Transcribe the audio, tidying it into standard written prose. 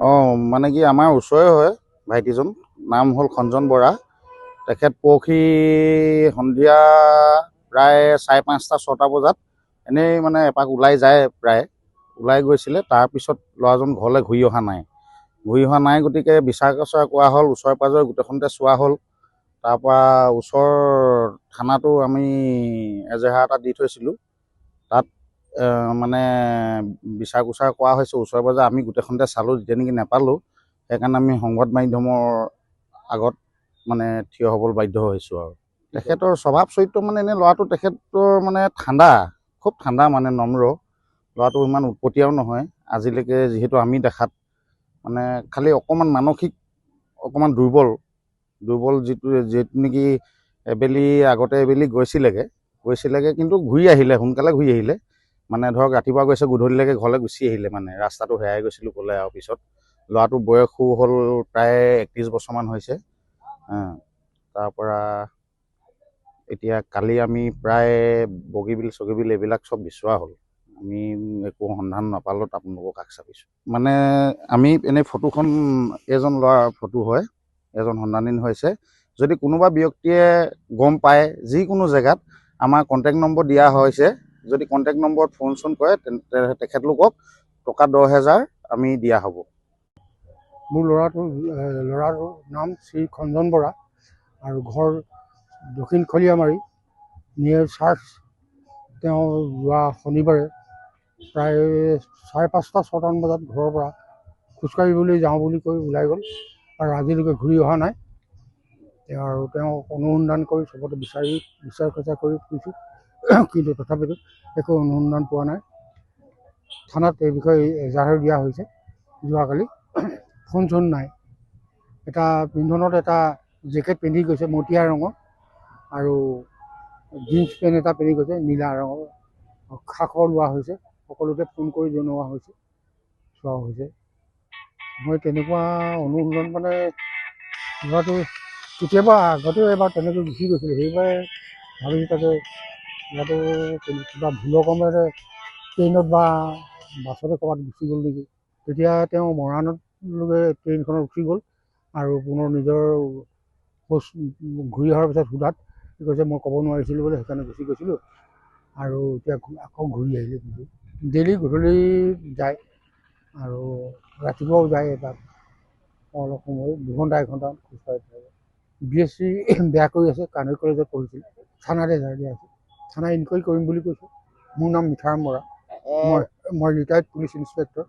মানে কি আমাৰ ওচৰৰে হয় ভাইটিজন, নাম হ'ল খঞ্জন বৰা। তেখেত পৰহি সন্ধিয়া প্ৰায় 5:30-6টা বজাত এনেই মানে এপাক ওলাই যায়, প্ৰায় ওলাই গৈছিলে। তাৰপিছত ল'ৰাজন ঘৰলৈ ঘূৰি অহা নাই। গতিকে বিচাৰ খোঁচৰা কৰা হ'ল, ওচৰে পাঁজৰে গোটেইখনতে চোৱা হ'ল। তাৰপৰা ওচৰ থানাতো আমি এজেহাৰ এটা দি থৈছিলোঁ। তাত মানে বিচাৰ কুচাৰ কৰা হৈছে ওচৰে পাঁজৰে। আমি গোটেইখনতে চালোঁ, যেতিয়া নেকি নাপালোঁ, সেইকাৰণে আমি সংবাদ মাধ্যমৰ আগত মানে থিয় হ'বলৈ বাধ্য হৈছোঁ। আৰু তেখেতৰ স্বভাৱ চৰিত্ৰ মানে এনেই ল'ৰাটো, তেখেতৰ মানে খুব ঠাণ্ডা, মানে নম্ৰ। ল'ৰাটো ইমান উৎপতীয়াও নহয় আজিলৈকে, যিহেতু আমি দেখাত। মানে খালি অকণমান মানসিক অকণমান দুৰ্বল, যিটো নেকি আগতে এবেলি গৈছিলেগৈ, কিন্তু ঘূৰি আহিলে, সোনকালে ঘূৰি আহিলে। মানে ধৰক ৰাতিপুৱা গৈছে, গধূলিলৈকে ঘৰলৈ গুচি আহিলে। মানে ৰাস্তাটো হেৰাই গৈছিলোঁ ক'লে। আৰু পিছত ল'ৰাটোৰ বয়সো হ'ল প্ৰায় 31 বছৰমান হৈছে। তাৰপৰা এতিয়া কালি আমি প্ৰায় বগীবিল চগীবিল এইবিলাক চব বিচৰা হ'ল, আমি একো সন্ধান নাপালোঁ। আপোনালোকক কাষ চাপিছোঁ। মানে আমি এনেই ফটোখন এজন ল'ৰাৰ ফটো হয়, এজন সন্ধানহীন হৈছে। যদি কোনোবা ব্যক্তিয়ে গম পায় যিকোনো জেগাত, আমাৰ কণ্টেক্ট নম্বৰ দিয়া হৈছে। যদি কণ্টেক্ট নম্বৰত ফোন চোন কৰে, তেন্তে তেখেতলোকক টকা 10,000 আমি দিয়া হ'ব। মোৰ ল'ৰাটোৰ নাম শ্ৰী খঞ্জন বৰা, আৰু ঘৰ দক্ষিণ খলিয়ামাৰী, নিয়াৰ চাৰ্চ। তেওঁ যোৱা শনিবাৰে প্ৰায় 5:30-6টামান বজাত ঘৰৰ পৰা খোজকাঢ়িবলৈ যাওঁ বুলি কৈ ওলাই গ'ল, আৰু আজিলৈকে ঘূৰি অহা নাই। আৰু তেওঁক অনুসন্ধান কৰি চবতে বিচাৰ খোঁচা কৰি ফুৰিছোঁ, কিন্তু তথাপিতো একো অনুসন্ধান পোৱা নাই। থানাত এই বিষয়ে এজাহাৰ দিয়া হৈছে যোৱাকালি। ফোন চোন নাই। এটা পিন্ধনত এটা জেকেট পিন্ধি গৈছে মটীয়া ৰঙৰ, আৰু জিন্স পেণ্ট এটা পিন্ধি গৈছে নীলা ৰঙৰ। খা খবৰ লোৱা হৈছে, সকলোকে ফোন কৰি জনোৱা হৈছে, চোৱা হৈছে। মই তেনেকুৱা অনুসন্ধান মানে ল'ৰাটো কেতিয়াবা আগতেও এবাৰ তেনেকৈ গুচি গৈছিলে, সেইবাৰে ভাবিছোঁ তাকে ল'ৰাটো কিবা ভুলক্ৰমে ট্ৰেইনত বা বাছতে ক'ৰবাত গুচি গ'ল নেকি। তেতিয়া তেওঁ মৰাণলৈকে ট্ৰেইনখনত উঠি গ'ল, আৰু পুনৰ নিজৰ ঘূৰি অহাৰ পিছত সোধাত কি কৈছে, মই ক'ব নোৱাৰিছিলোঁ বোলে, সেইকাৰণে গুচি গৈছিলোঁ, আৰু এতিয়া আকৌ ঘূৰি আহিলে। কিন্তু ডেইলি গধূলি যায়, আৰু ৰাতিপুৱাও যায়। এবাৰ অলপ সময় 2-1 ঘণ্টা খোজকাঢ়ি থাকে। BSc বেয়া কৰি আছে, কানৈ কলেজত পঢ়িছিল। থানাত এজাহাৰ দিয়া আছে, থানাত ইনকুৱাৰী কৰিম বুলি কৈছে। মোৰ নাম মিঠাৰাম বৰা, মই ৰিটায়াৰ্ড পুলিচ ইনস্পেক্টৰ।